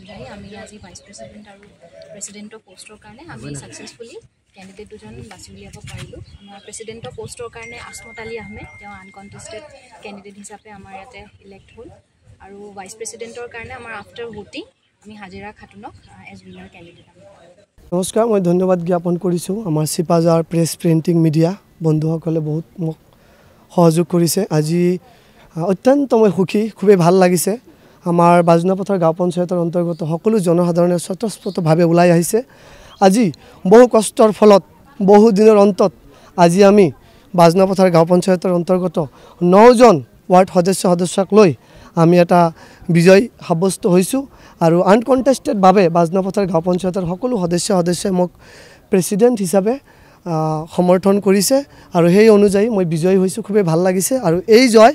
অনুযায়ী আমি আজি ভাইস প্ৰেসিডেন্ট আৰু প্ৰেসিডেন্টৰ পোষ্টৰ কাৰণে আমি সাকসেসফুলি ক্যান্ডিডেট দুজন বাছি উলিয়াব পাৰিলো। আমাৰ প্ৰেসিডেন্টৰ পোষ্টৰ কাৰণে আসমত আলী আহমেদ তেওঁ আনকনটেস্টেড ক্যান্ডিডেট হিচাপে আমাৰ ইয়াতে ইলেক্ট হ'ল আৰু ভাইস প্ৰেসিডেন্টৰ কাৰণে আমাৰ আফটাৰ ভোটিং আমি হাজিৰা খাতুনক এজ উইনাৰ ক্যান্ডিডেট আমি নমস্কাৰ মই ধন্যবাদ জ্ঞাপন কৰিছোঁ আমাৰ চিপাজাৰ প্ৰেছ প্ৰিণ্টিং মিডিয়া বন্ধুসকলে বহুত মোক সহযোগ কৰিছে। আজি অত্যন্ত মই সুখী খুবেই ভাল লাগিছে। আমাৰ বাজনাপথাৰ গাঁও পঞ্চায়তৰ অন্তৰ্গত সকলো জনসাধাৰণে স্বতঃস্ফূৰ্তভাৱে ওলাই আহিছে। আজি বহু কষ্টৰ ফলত বহু দিনৰ অন্তত আজি আমি বাজনাপথাৰ গাঁও পঞ্চায়তৰ অন্তৰ্গত 9জন ৱাৰ্ড সদস্যক লৈ আমি এটা বিজয় সাব্যস্ত হৈছোঁ আৰু আনকনটেষ্টেডভাৱে বাজনাপথাৰ গাঁও পঞ্চায়তৰ সকলো সদস্যই মোক প্ৰেছিডেণ্ট হিচাপে সমৰ্থন কৰিছে আৰু সেই অনুযায়ী মই বিজয়ী হৈছোঁ। খুবেই ভাল লাগিছে আৰু এই জয়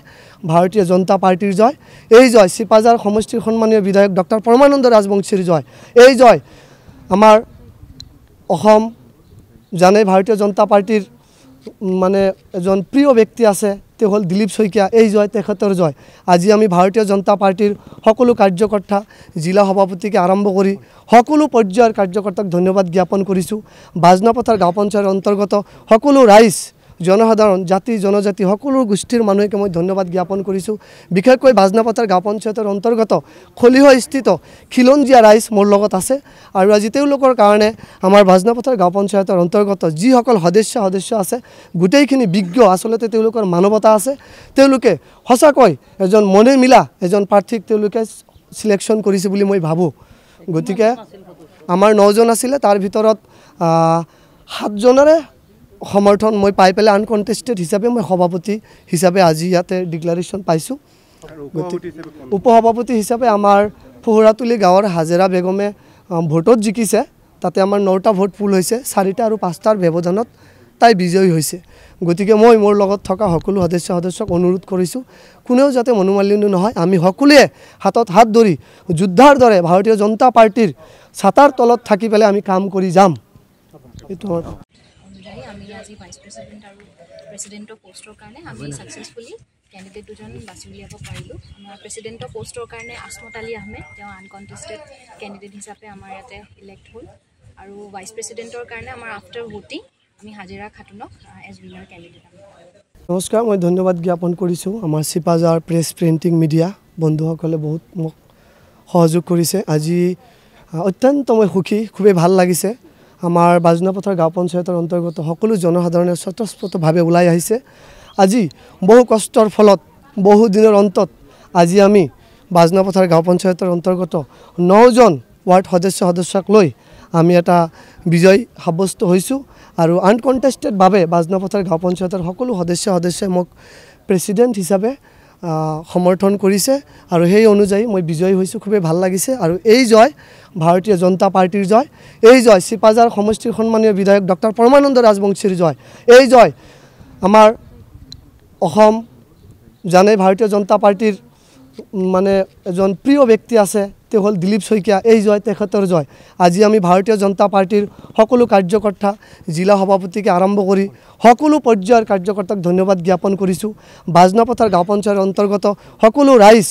ভাৰতীয় জনতা পাৰ্টিৰ জয়, এই জয় চিপাজাৰ সমষ্টিৰ সন্মানীয় বিধায়ক ডক্টৰ পৰমানন্দ ৰাজবংশীৰ জয়, এই জয় আমাৰ অসম জানে ভাৰতীয় জনতা পাৰ্টিৰ মানে এজন প্ৰিয় ব্যক্তি আছে তেওঁ হ'ল দিলীপ শইকীয়া, এই জয় তেখেতৰ জয়। আজি আমি ভাৰতীয় জনতা পাৰ্টিৰ সকলো কাৰ্যকৰ্তা জিলা সভাপতিকে আৰম্ভ কৰি সকলো পৰ্যায়ৰ কাৰ্যকৰ্তাক ধন্যবাদ জ্ঞাপন কৰিছোঁ। বাজনাপথাৰ গাঁও পঞ্চায়তৰ অন্তৰ্গত সকলো ৰাইজ জনসাধাৰণ জাতি জনজাতি সকলো গোষ্ঠীৰ মানুহকে মই ধন্যবাদ জ্ঞাপন কৰিছোঁ। বিশেষকৈ বাজনাপথাৰ গাঁও পঞ্চায়তৰ অন্তৰ্গত খলিহস্থিত খিলঞ্জীয়া ৰাইজ মোৰ লগত আছে আৰু আজি তেওঁলোকৰ কাৰণে আমাৰ বাজনাপথাৰ গাঁও পঞ্চায়তৰ অন্তৰ্গত যিসকল সদস্য আছে গোটেইখিনি বিজ্ঞ, আচলতে তেওঁলোকৰ মানৱতা আছে। তেওঁলোকে সঁচাকৈ এজন মনে মিলা এজন প্ৰাৰ্থীক তেওঁলোকে চিলেকশ্যন কৰিছে বুলি মই ভাবোঁ। গতিকে আমাৰ 9জন আছিলে, তাৰ ভিতৰত 7জনৰে সমৰ্থন মই পাই পেলাই আনকনটেষ্টেড হিচাপে মই সভাপতি হিচাপে আজি ইয়াতে ডিক্লাৰেশ্যন পাইছোঁ। উপসভাপতি হিচাপে আমাৰ ফুহৰাতুলি গাঁৱৰ হাজেৰা বেগমে ভোটত জিকিছে। তাতে আমাৰ 9টা ভোট পুল হৈছে, 4টা আৰু 5টাৰ ব্যৱধানত তাই বিজয়ী হৈছে। গতিকে মই মোৰ লগত থকা সকলো সদস্যক অনুৰোধ কৰিছোঁ কোনেও যাতে মনোমালিন্য নহয়, আমি সকলোৱে হাতত হাত ধৰি যোদ্ধাৰ দৰে ভাৰতীয় জনতা পাৰ্টিৰ ছাতাৰ তলত থাকি পেলাই আমি কাম কৰি যাম। এইটো অনুযায়ী আমি আজি ভাইস প্ৰেসিডেন্ট আৰু প্ৰেসিডেন্টৰ পোষ্টৰ কাৰণে আমি সাকসেসফুলি ক্যান্ডিডেট দুজন বাছি উলিয়াব পাৰিলো। আমাৰ প্ৰেসিডেন্টৰ পোষ্টৰ কাৰণে আসমত আলী আহমেদ তেওঁ আনকনটেস্টেড ক্যান্ডিডেট হিচাপে আমাৰ ইয়াতে ইলেক্ট হ'ল আৰু ভাইস প্ৰেসিডেন্টৰ কাৰণে আমাৰ আফটাৰ ভোটিং আমি হাজিৰা খাতুনক এজ উইনাৰ ক্যান্ডিডেট আমি নমস্কাৰ মই ধন্যবাদ জ্ঞাপন কৰিছোঁ আমাৰ চিপাজাৰ প্ৰেছ প্ৰিণ্টিং মিডিয়া বন্ধুসকলে বহুত মোক সহযোগ কৰিছে। আজি অত্যন্ত মই সুখী খুবেই ভাল লাগিছে। আমাৰ বাজনাপথাৰ গাঁও পঞ্চায়তৰ অন্তৰ্গত সকলো জনসাধাৰণে স্বতঃস্ফূৰ্তভাৱে ওলাই আহিছে। আজি বহু কষ্টৰ ফলত বহু দিনৰ অন্তত আজি আমি বাজনাপথাৰ গাঁও পঞ্চায়তৰ অন্তৰ্গত 9জন ৱাৰ্ড সদস্যক লৈ আমি এটা বিজয় সাব্যস্ত হৈছোঁ আৰু আনকনটেষ্টেডভাৱে বাজনাপথাৰ গাঁও পঞ্চায়তৰ সকলো সদস্যই মোক প্ৰেছিডেণ্ট হিচাপে সমৰ্থন কৰিছে আৰু সেই অনুযায়ী মই বিজয়ী হৈছোঁ। খুবেই ভাল লাগিছে আৰু এই জয় ভাৰতীয় জনতা পাৰ্টিৰ জয়, এই জয় চিপাজাৰ সমষ্টিৰ সন্মানীয় বিধায়ক ডক্টৰ পৰমানন্দ ৰাজবংশীৰ জয়, এই জয় আমাৰ অসম জানে ভাৰতীয় জনতা পাৰ্টিৰ মানে এজন প্ৰিয় ব্যক্তি আছে তেওঁ হ'ল দিলীপ শইকীয়া, এই জয় তেখেতৰ জয়। আজি আমি ভাৰতীয় জনতা পাৰ্টিৰ সকলো কাৰ্যকৰ্তা জিলা সভাপতিকে আৰম্ভ কৰি সকলো পৰ্যায়ৰ কাৰ্যকৰ্তাক ধন্যবাদ জ্ঞাপন কৰিছোঁ। বাজনাপথাৰ গাঁও পঞ্চায়তৰ অন্তৰ্গত সকলো ৰাইজ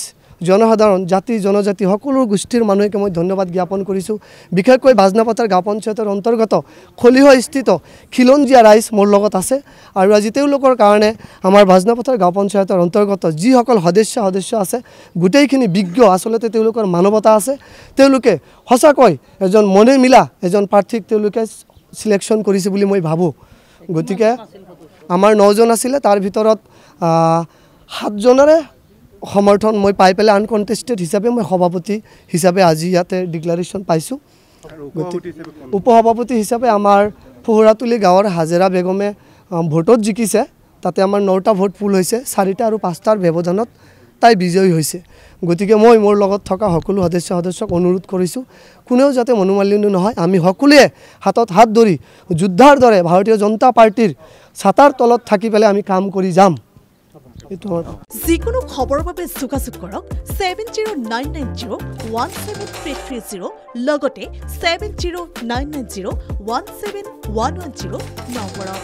জনসাধাৰণ জাতি জনজাতি সকলো গোষ্ঠীৰ মানুহকে মই ধন্যবাদ জ্ঞাপন কৰিছোঁ। বিশেষকৈ বাজনাপথাৰ গাঁও পঞ্চায়তৰ অন্তৰ্গত খলিহস্থিত খিলঞ্জীয়া ৰাইজ মোৰ লগত আছে আৰু আজি তেওঁলোকৰ কাৰণে আমাৰ বাজনাপথাৰ গাঁও পঞ্চায়তৰ অন্তৰ্গত যিসকল সদস্য আছে গোটেইখিনি বিজ্ঞ, আচলতে তেওঁলোকৰ মানৱতা আছে। তেওঁলোকে সঁচাকৈ এজন মনে মিলা এজন প্ৰাৰ্থীক তেওঁলোকে চিলেকশ্যন কৰিছে বুলি মই ভাবোঁ। গতিকে আমাৰ 9জন আছিলে, তাৰ ভিতৰত 7জনৰে সমৰ্থন মই পাই পেলাই আনকনটেষ্টেড হিচাপে মই সভাপতি হিচাপে আজি ইয়াতে ডিক্লাৰেশ্যন পাইছোঁ। উপসভাপতি হিচাপে আমাৰ ফুহৰাতুলি গাঁৱৰ হাজেৰা বেগমে ভোটত জিকিছে। তাতে আমাৰ 9টা ভোট পুল হৈছে, 4টা আৰু 5টাৰ ব্যৱধানত তাই বিজয়ী হৈছে। গতিকে মই মোৰ লগত থকা সকলো সদস্যক অনুৰোধ কৰিছোঁ কোনেও যাতে মনোমালিন্য নহয়, আমি সকলোৱে হাতত হাত ধৰি যোদ্ধাৰ দৰে ভাৰতীয় জনতা পাৰ্টিৰ ছাতাৰ তলত থাকি পেলাই আমি কাম কৰি যাম। যিকোনো খবৰৰ বাবে যোগাযোগ কৰক 7099017330 লগতে 7099017110 নম্বৰত।